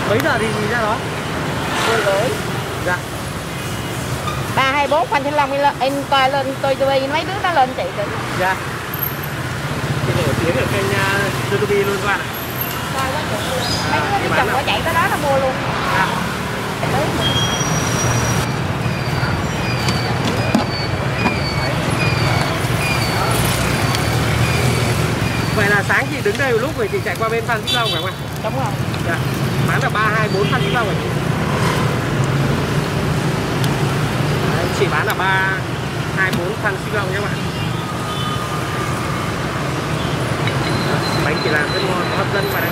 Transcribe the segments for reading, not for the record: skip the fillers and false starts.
Mấy giờ thì ra đó? 10 rưỡi. Dạ. 324 Phan Thanh Long em coi lên tôi mấy đứa nó lên chị kìa. Dạ. Thì nổi tiếng ở kênh YouTube luôn các bạn ạ. Coi quá trời. Mấy đứa chồng có chạy tới đó nó mua luôn. À. Vậy là sáng chị đứng đây một lúc rồi chị chạy qua bên Phan Xích Long phải không ạ? Đúng rồi. Dạ. Bán là 324 Phan Xích Long rồi chị. Đấy, chị bán là 324 Phan Xích Long nhé các bạn. Bánh chị làm rất ngon, hấp dẫn vào đây.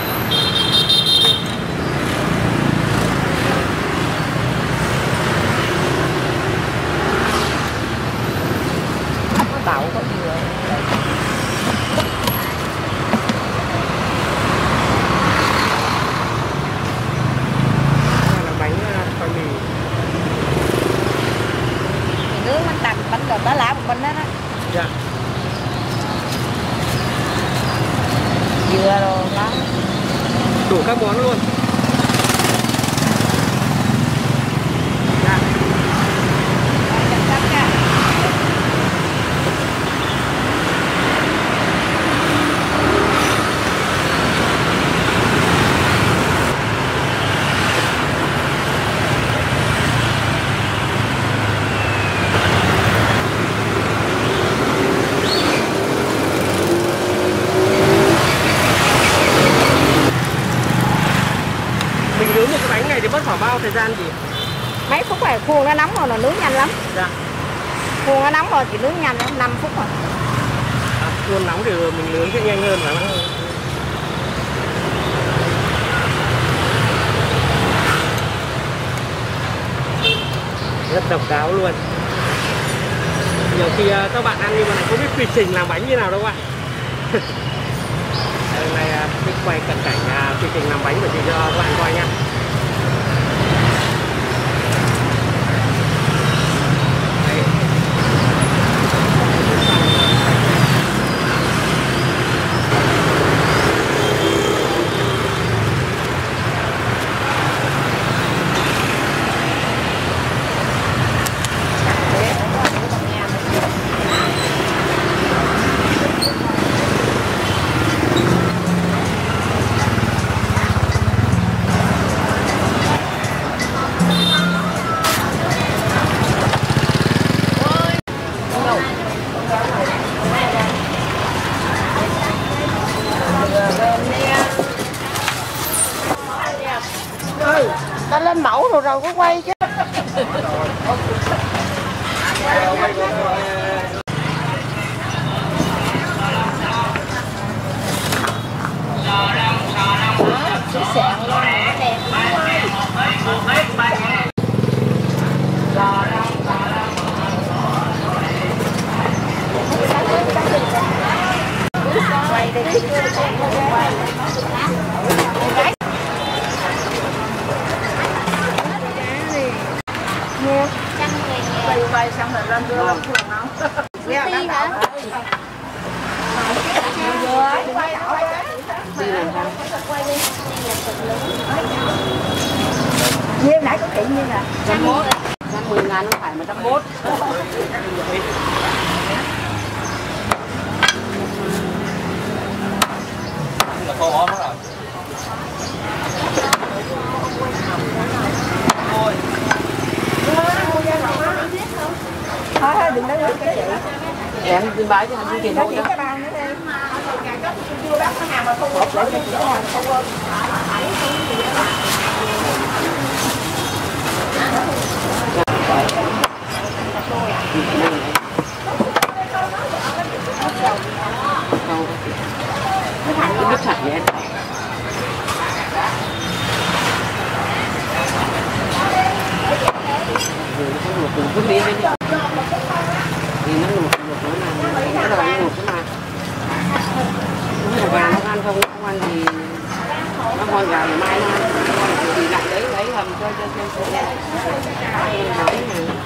Có đậu, có dừa. Khoai mì. Nướng bánh tằm, bánh đợt đó lá một bên đó đó. Dạ. Dừa rồi đó. Đủ các món luôn. Dạ. Nướng một cái bánh này thì mất khoảng bao thời gian gì? Mấy phút này khuôn nó nóng rồi là nướng nhanh lắm. Dạ. Khuôn nó nóng rồi thì nướng nhanh lắm, 5 phút rồi. À, khuôn nóng thì mình nướng sẽ nhanh hơn phải không? Rất độc đáo luôn. Nhiều khi các bạn ăn nhưng mà lại không biết quy trình làm bánh như nào đâu ạ. Hôm nay mình quay cận cảnh quy trình làm bánh của chị cho các bạn coi nha. Ta lên mẫu rồi có quay chứ. Sẹn luôn, đẹp quay đi. Quay xong rồi lên đưa lên thường không? Nghe hả? Nhiêu nãy có kiện như là 101. 10.000 không phải 101. Là khô ốm rồi. Thôi đừng nói cái chị. Em xin bái cho anh xin tiền thôi đó. Chưa bác cái nào mà không hộp lại cho chị không Cái nước sạch vậy em. Rồi nó luộc cùng phút đi bên đó. Thì nó luộc nó là nó là luộc cái mà. Nó là gà nó ăn không ăn thì nó con gà ngày mai nó ăn thì lại lấy hầm cho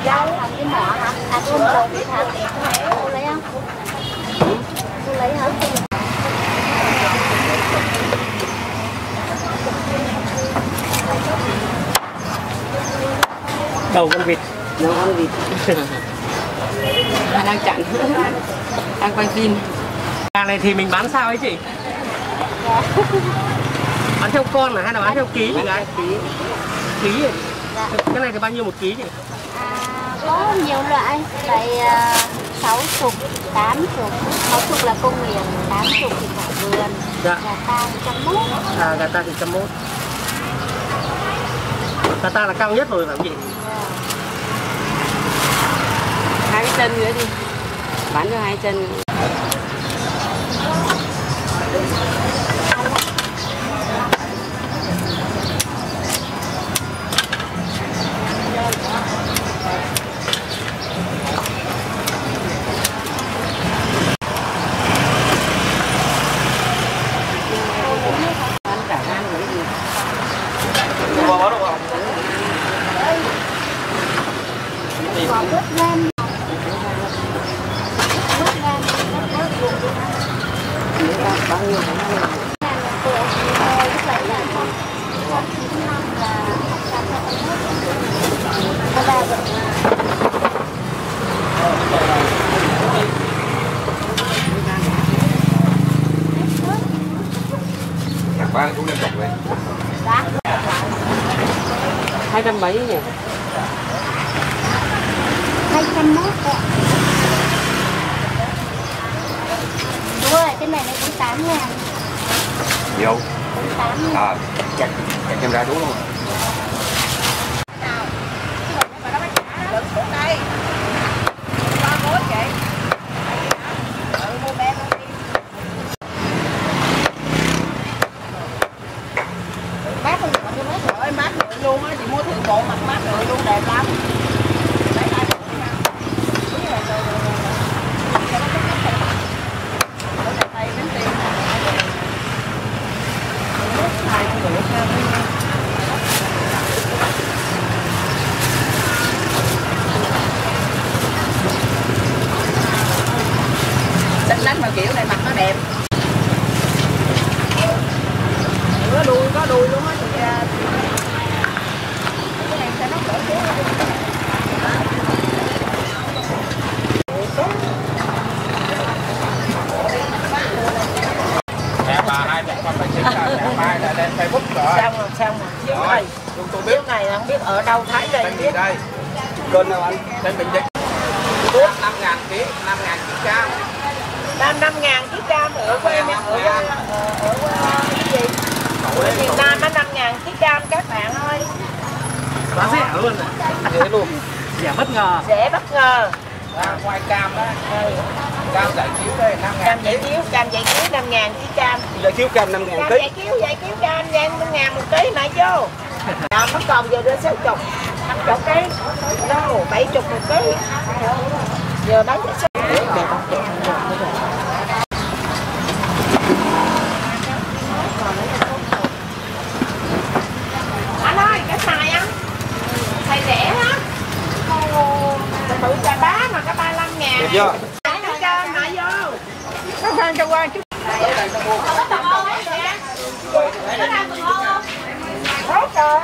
rau hầm cái mỏ hả? À con bột biết hả? Cô lấy không? Cô lấy hả? Đầu con vịt. Đầu con vịt. Đang chặn. Đang quay phim. Hàng này thì mình bán sao ấy chị? Bán theo con là hay là bán theo ký chị gái? Ký rồi. Cái này thì bao nhiêu một ký chị? Có nhiều loại, loại 60, 80, 60 là công nghiệp, 80 thì cả vườn. Dạ. Gà ta 101. Gà ta thì 101. Gà ta là cao nhất rồi phải không chị? Hai cái chân nữa đi. Bán cho hai chân. Ba cũng lên cọc vậy. 200 mấy nhỉ? 201 ạ. Đúng rồi, cái này cũng 8.000. Nhiều. 8.000. Chặt em ra đúng không? Mát rưỡi luôn á, chị mua thử bộ mặt mát rưỡi luôn đẹp lắm. Xinh lắm mà kiểu này mặt nó đẹp. Có đuôi luôn á chị. Bà hai mẹ con phải chính là ngày mai là lên Facebook rồi. Xong rồi. Tôi biết này không biết ở đâu thấy đây. Tên gì đây? Kênh nào anh? Tên Bình Định. 5.000 kg, 5.000 kg cam. 5.000 kg cam ở quê em ở cái gì? Ở miền Nam á 5.000 kg cam các bạn ơi. Quá rẻ luôn ạ. Dễ luôn. Rẻ bất ngờ. Rẻ bất ngờ. Ngoài cam đó. Cam giải cứu đây 5.000. Cam giải cứu 5.000 kg cam. Giải cứu cam 5.000 Cam kg. giải cứu cam 5.000 một ký nãy vô. Nó còn giờ đưa 60, 50 kg. Đâu 70 một ký. Giờ bán cho 60. Anh ơi, cái xài á, xài rẻ á. Bự trà đá mà có 35.000. Được chưa? Nó kênh hả vô. Nó kênh cho qua chút. Tới đây nó mua. Có tầng ô hết kìa. Có ra tầng ô không? Hết rồi.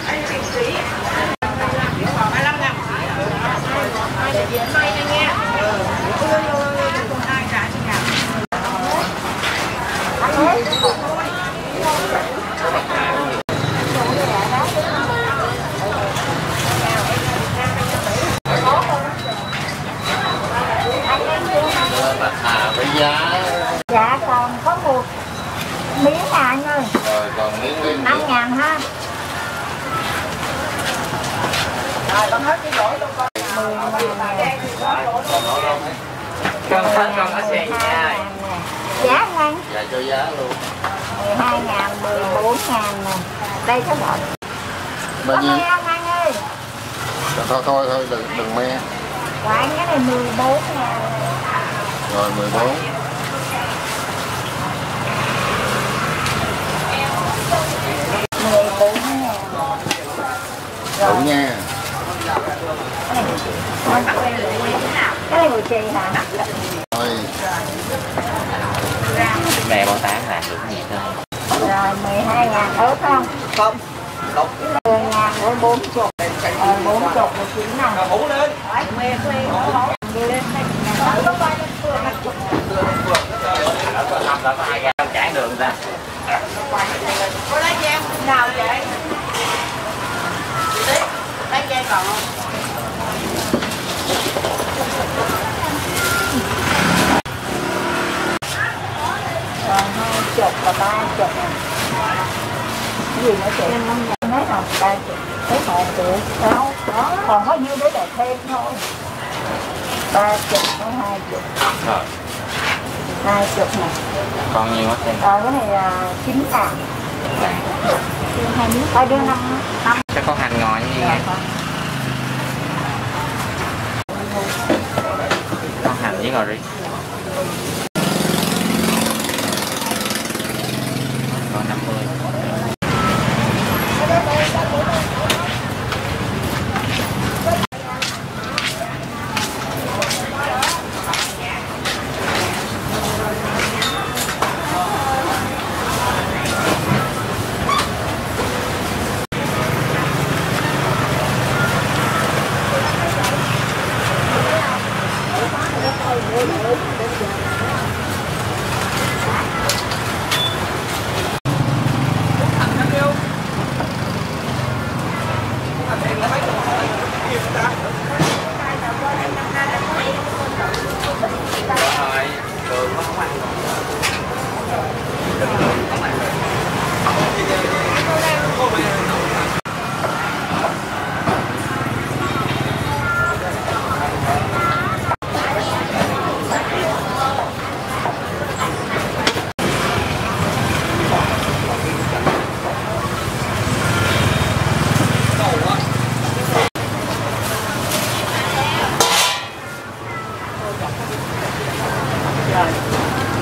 Anh tiền sĩ. 35.000. Để về may nha nghe. Dạ còn có một miếng à anh ơi. Rồi còn miếng 5.000 ha. Rồi con hết cái lỗi luôn con. 10.000. Con nó xè nha. Giá anh. Dạ cho giá luôn. 12.000, 14.000 nè. Đây có bọn. Bao nhiêu? Không anh ơi. Thôi đừng me. Của anh cái này 14.000. Rồi 14. Đủ nha. Cái này của chị hả? Rồi. Này bao tán là được gì thôi. Rồi 12.000 ớt không? Không. 10.000 Ôi 40. 40 là chín nào. Hủ lên. Làm là có 2 gram chản đường ta. Có lấy cho em nào vậy? Lấy cho em còn không? Rồi 20 và 30. Cái gì nữa chị? Em không nhận hết không? 30. Thấy 1 triệu. Đâu? Đó. Còn có nhiêu để đẹp thêm thôi. 30 có 20. Rồi. 20 nè. Còn nhiều hết em. Rồi cái này là 9 ngàn. Hai miếng. Hai đứa 5. Chắc có hành ngồi như nghe. Có hành với ngò rí. Còn 50.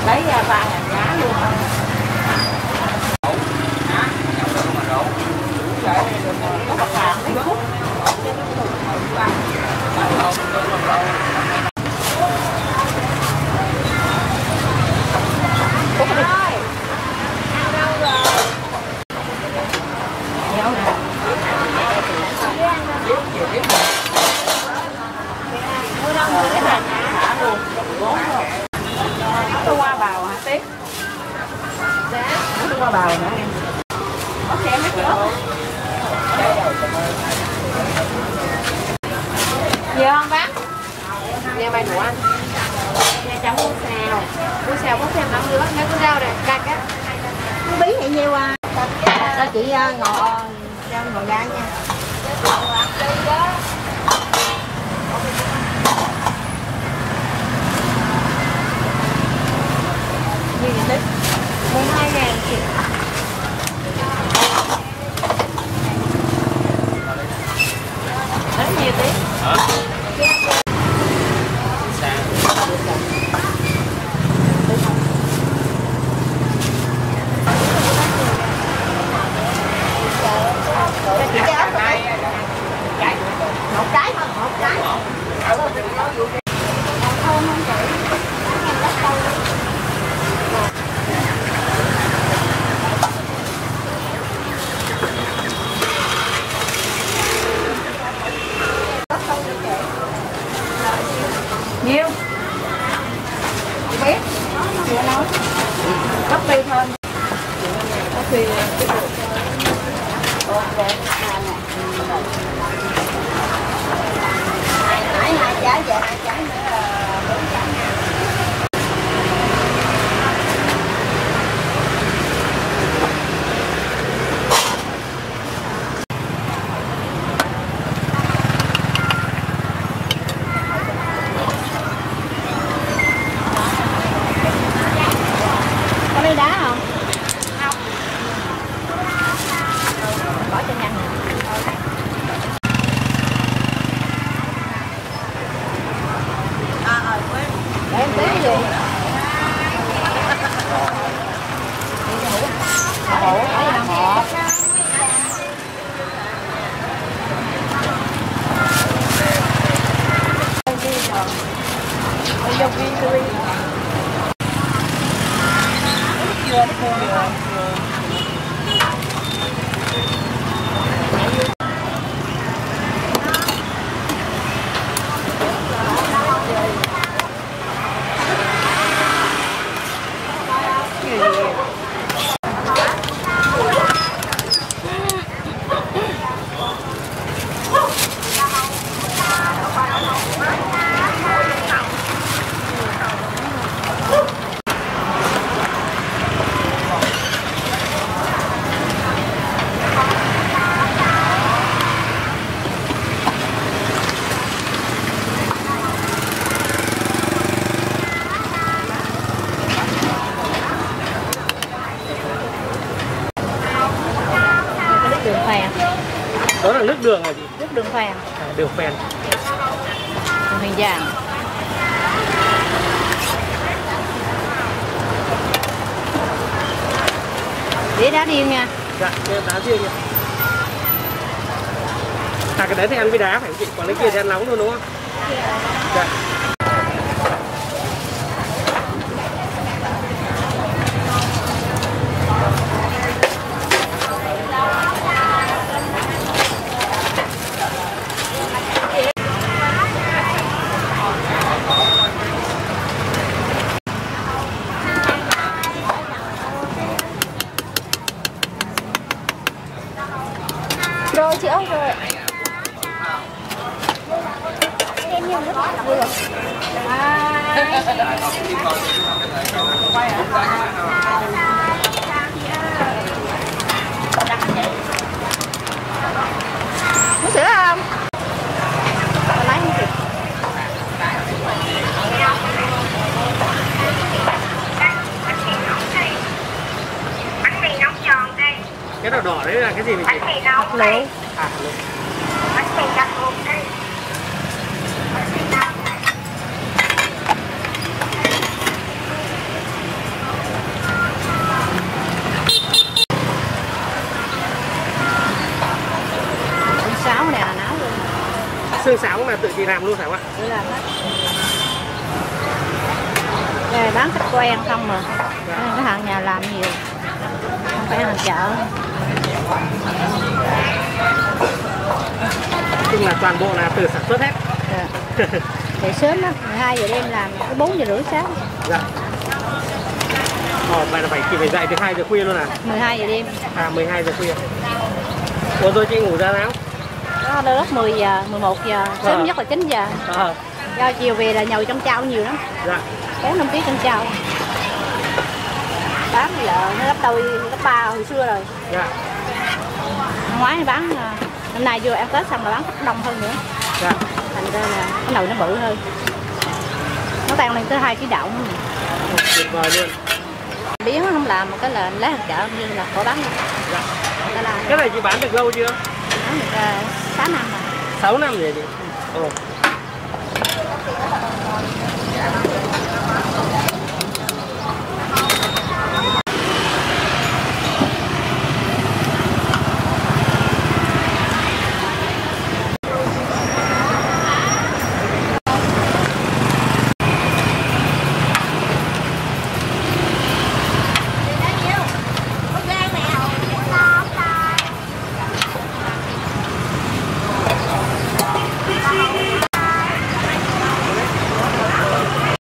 Lấy 3.000 giá luôn. Có bạc hàng mấy phút. Tôi qua bào hả Tiếp? Tôi qua bào nữa em. Có xe hết nữa. Gì không bác? Nghe bài của anh. Nghe cháu mua xào. Mua xào có thêm 5 nữa. Nghe con rau này, cạch á. Bí thì nhiêu à? Cho chị ngồi ngồi ra nha. Như vậy đấy. 12.000 chị. Đấy nhiều tí. Hả? Một cái thôi, một cái. Nhiêu? Không biết. Chưa nói. Cốc phi thôi. Cốc phi cái được. Ok. Hai trái vậy, 2 trái nữa là 4 trái. Có ly đá không? Không. Bỏ cho nhanh. đường phèn. Đó là nước đường hả chị? Nước đường phèn. À, đường phèn. Mình vàng. Đĩa đá điên nha. Dạ, cái đá riêng nha. À, cái đấy thì ăn với đá phải không chị? Còn cái kia thì ăn nóng thôi đúng không? Dạ. Rồi chị ơi rồi. Em nhiều nước vừa. Muốn sữa không? Lấy không kịp. Bánh mì nóng giòn đây. Cái đỏ đỏ đấy là cái gì vậy chị? Bánh mì nóng Lẩu. đây. À, lẩu. Bánh mì đặc luộc đây. Con sáo này là náo luôn. Xương sáo là tự chị làm luôn phải không ạ? Để làm hết. Đây bán khách quen không mà. Cái hàng nhà làm nhiều. Không phải hàng chợ. Chung là toàn bộ là từ sản xuất hết. Dạ. Để sớm á, 12 giờ đêm làm tới 4 giờ rưỡi sáng. Dạ. Vậy là chị phải dậy từ 2 giờ khuya luôn à? 12 giờ đêm. À, 12 giờ khuya. Ủa rồi chị ngủ ra nào? Đó đôi lúc 10 giờ, 11 giờ, sớm nhất là 9 giờ. Do chiều về là nhồi trong chao nhiều lắm. Dạ. 4-5 kg trong chao. Bán lợn nó gấp đôi, gấp 3 hồi xưa rồi. Dạ. Năm ngoái thì bán, năm nay vừa ăn Tết xong là bán khách đông hơn nữa. Dạ. Thành ra là cái nồi nó bự hơn. Nó tăng lên tới 2 kg đậu nữa. Tuyệt vời luôn. Biến nó không làm một cái là lấy hàng chợ như là khó bán luôn. Dạ. Cái Cái này chị bán được lâu chưa? bán được 6 năm rồi. 6 năm rồi chị. Ồ.